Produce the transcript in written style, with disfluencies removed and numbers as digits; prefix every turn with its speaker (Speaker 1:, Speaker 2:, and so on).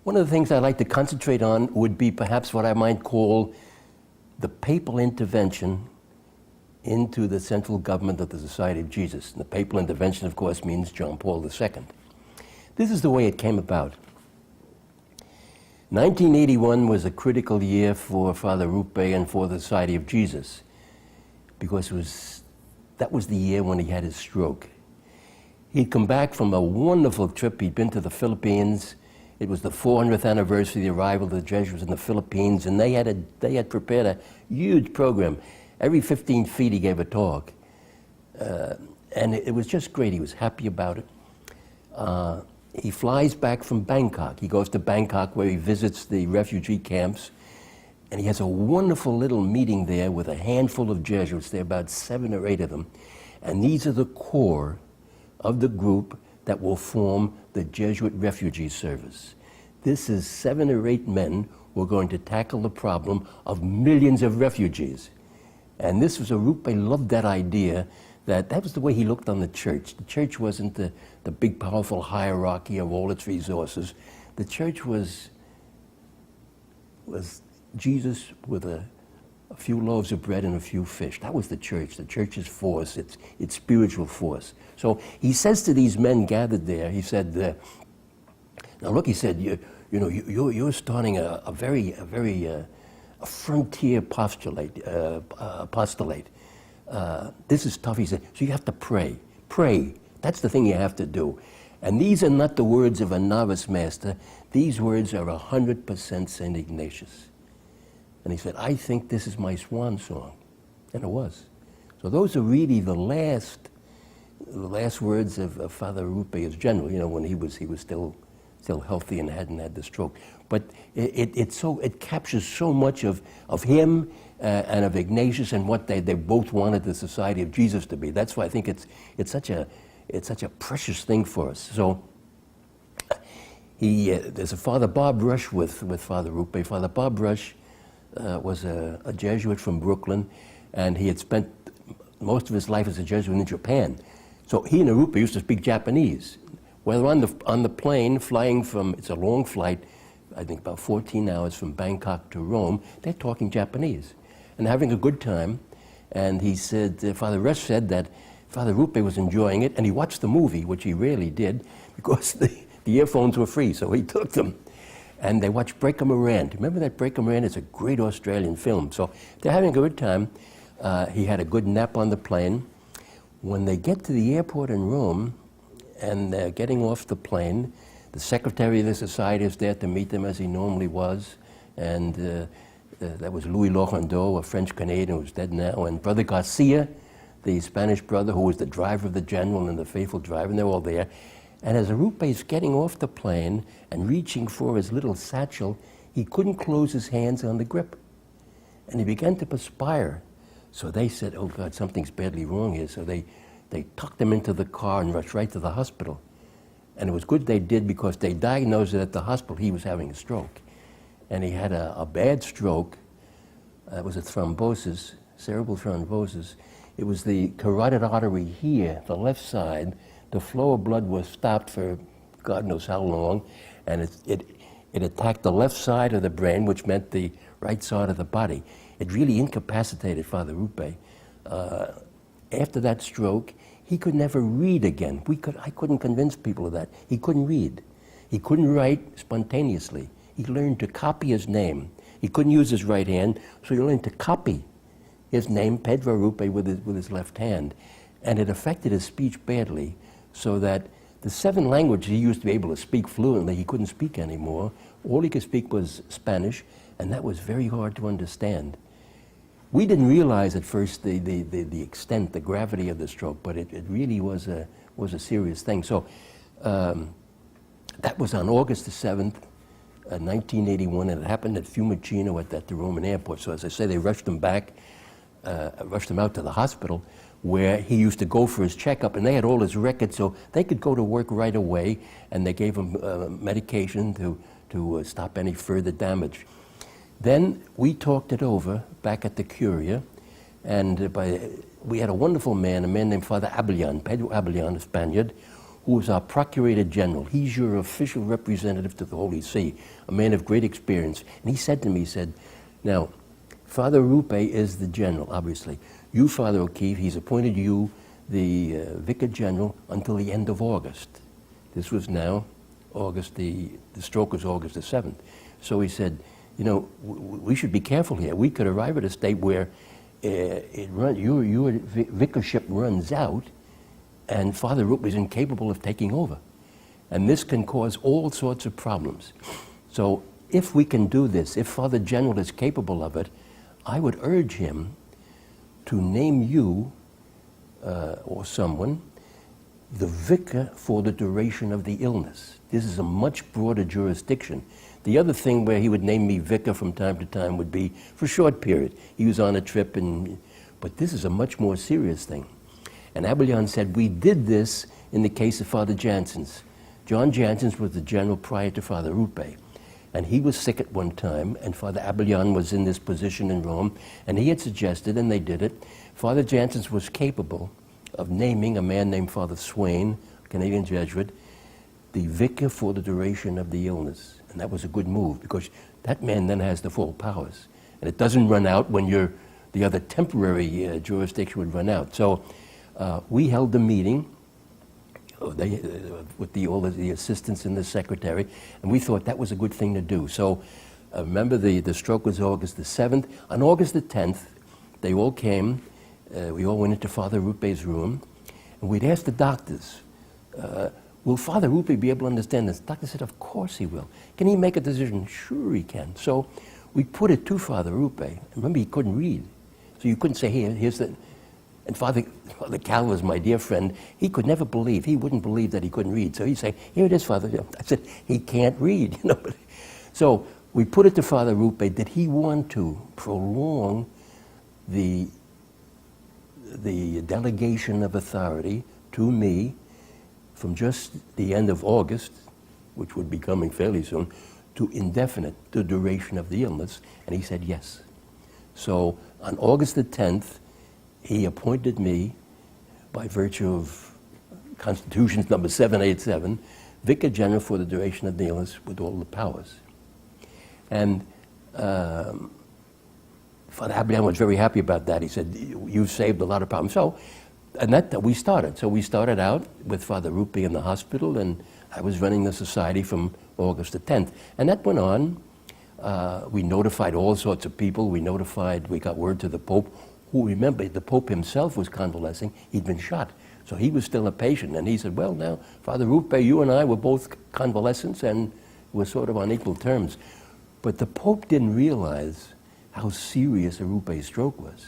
Speaker 1: One of the things I'd like to concentrate on would be perhaps what I might call the papal intervention into the central government of the Society of Jesus. And the papal intervention, of course, means John Paul II. This is the way it came about. 1981 was a critical year for Father Arrupe and for the Society of Jesus, because that was the year when he had his stroke. He'd come back from a wonderful trip. He'd been to the Philippines. It was the 400th anniversary of the arrival of the Jesuits in the Philippines, and they had prepared a huge program. Every 15 feet he gave a talk. And it was just great. He was happy about it. He flies back from Bangkok. He goes to Bangkok where he visits the refugee camps, and he has a wonderful little meeting there with a handful of Jesuits. There are about 7 or 8 of them. And these are the core of the group that will form the Jesuit Refugee Service. This is 7 or 8 men who are going to tackle the problem of millions of refugees. And this was Arrupe loved that idea, that was the way he looked on the church. The church wasn't the big, powerful hierarchy of all its resources. The church was Jesus with a few loaves of bread and a few fish. That was the church's force, its spiritual force. So he says to these men gathered there, he said, now look, he said, you're starting a very frontier apostolate. This is tough, he said, so you have to pray. Pray, that's the thing you have to do. And these are not the words of a novice master. These words are 100% St. Ignatius. And he said, I think this is my swan song. And it was. So those are really the last words of Father Arrupe as general, when he was still healthy and hadn't had the stroke. But it captures so much of him and of Ignatius and what they both wanted the Society of Jesus to be. That's why I think it's such a precious thing for us. So there's a Father Bob Rush with Father Arrupe. Father Bob Rush was a Jesuit from Brooklyn, and he had spent most of his life as a Jesuit in Japan. So he and Arrupe used to speak Japanese. Well, on the plane flying from, it's a long flight, I think about 14 hours from Bangkok to Rome, they're talking Japanese and having a good time. And he said, Father Rush said that Father Arrupe was enjoying it, and he watched the movie, which he rarely did, because the earphones were free, so he took them. And they watched Breaker Morant. Remember that Breaker Morant is a great Australian film. So they're having a good time. He had a good nap on the plane. When they get to the airport in Rome and they're getting off the plane, the secretary of the society is there to meet them as he normally was. And that was Louis Lorendeau, a French-Canadian who's dead now, and Brother Garcia, the Spanish brother who was the driver of the general and the faithful driver, and they're all there. And as Arrupe is getting off the plane and reaching for his little satchel, he couldn't close his hands on the grip. And he began to perspire. So they said, oh God, something's badly wrong here. So they tucked him into the car and rushed right to the hospital. And it was good they did, because they diagnosed that at the hospital he was having a stroke. And he had a bad stroke. It was a thrombosis, cerebral thrombosis. It was the carotid artery here, the left side. The flow of blood was stopped for God knows how long, and it attacked the left side of the brain, which meant the right side of the body. It really incapacitated Father Arrupe. After that stroke, he could never read again. I couldn't convince people of that. He couldn't read. He couldn't write spontaneously. He learned to copy his name. He couldn't use his right hand, so he learned to copy his name, Pedro Arrupe, with his left hand. And it affected his speech badly, so that the 7 languages he used to be able to speak fluently, he couldn't speak anymore. All he could speak was Spanish, and that was very hard to understand. We didn't realize at first the extent, the gravity of the stroke, but it really was a serious thing. So that was on August the 7th, 1981, and it happened at Fiumicino at the Roman airport. So as I say, they rushed him out to the hospital, where he used to go for his checkup, and they had all his records, so they could go to work right away, and they gave him medication to stop any further damage. Then we talked it over back at the Curia, and we had a wonderful man, a man named Father Abellan, Pedro Abellan, a Spaniard, who was our Procurator General. He's your official representative to the Holy See, a man of great experience. And he said to me, he said, now, Father Arrupe is the general, obviously. You, Father O'Keefe, he's appointed you the Vicar General until the end of August. This was now August, the stroke was August the 7th. So he said, you know, we should be careful here. We could arrive at a state where your vicarship runs out and Father Arrupe is incapable of taking over. And this can cause all sorts of problems. So if we can do this, if Father General is capable of it, I would urge him to name you or someone the vicar for the duration of the illness. This is a much broader jurisdiction. The other thing where he would name me vicar from time to time would be for a short period. He was on a trip, but this is a much more serious thing. And Abelard said, we did this in the case of Father Janssens. John Janssens was the general prior to Father Arrupe. And he was sick at one time, and Father Abelard was in this position in Rome, and he had suggested, and they did it, Father Janssens was capable of naming a man named Father Swain, a Canadian Jesuit, the vicar for the duration of the illness. And that was a good move, because that man then has the full powers. And it doesn't run out when the other temporary jurisdiction would run out. So we held the meeting with all of the assistants and the secretary, and we thought that was a good thing to do. So remember, the stroke was August the 7th. On August the 10th, they all came. We all went into Father Arrupe's room, and we'd asked the doctors, will Father Arrupe be able to understand this? The doctor said, of course he will. Can he make a decision? Sure he can. So we put it to Father Arrupe. Remember, he couldn't read. So you couldn't say, here's the... And Father Cal was my dear friend. He could never believe. He wouldn't believe that he couldn't read. So he'd say, here it is, Father. I said, he can't read. You know. So we put it to Father Arrupe. Did he want to prolong the delegation of authority to me from just the end of August, which would be coming fairly soon, to indefinite, the duration of the illness? And he said yes. So on August the 10th, he appointed me, by virtue of Constitutions number 787, Vicar General for the duration of the illness with all the powers. And Father Abelard was very happy about that. He said, you've saved a lot of problems. So, and that we started. So we started out with Father Arrupe in the hospital, and I was running the society from August the 10th. And that went on. We notified all sorts of people. We got word to the Pope, who, remember, the Pope himself was convalescing. He'd been shot. So he was still a patient. And he said, well, now, Father Arrupe, you and I were both convalescents and were sort of on equal terms. But the Pope didn't realize how serious Arrupe's stroke was.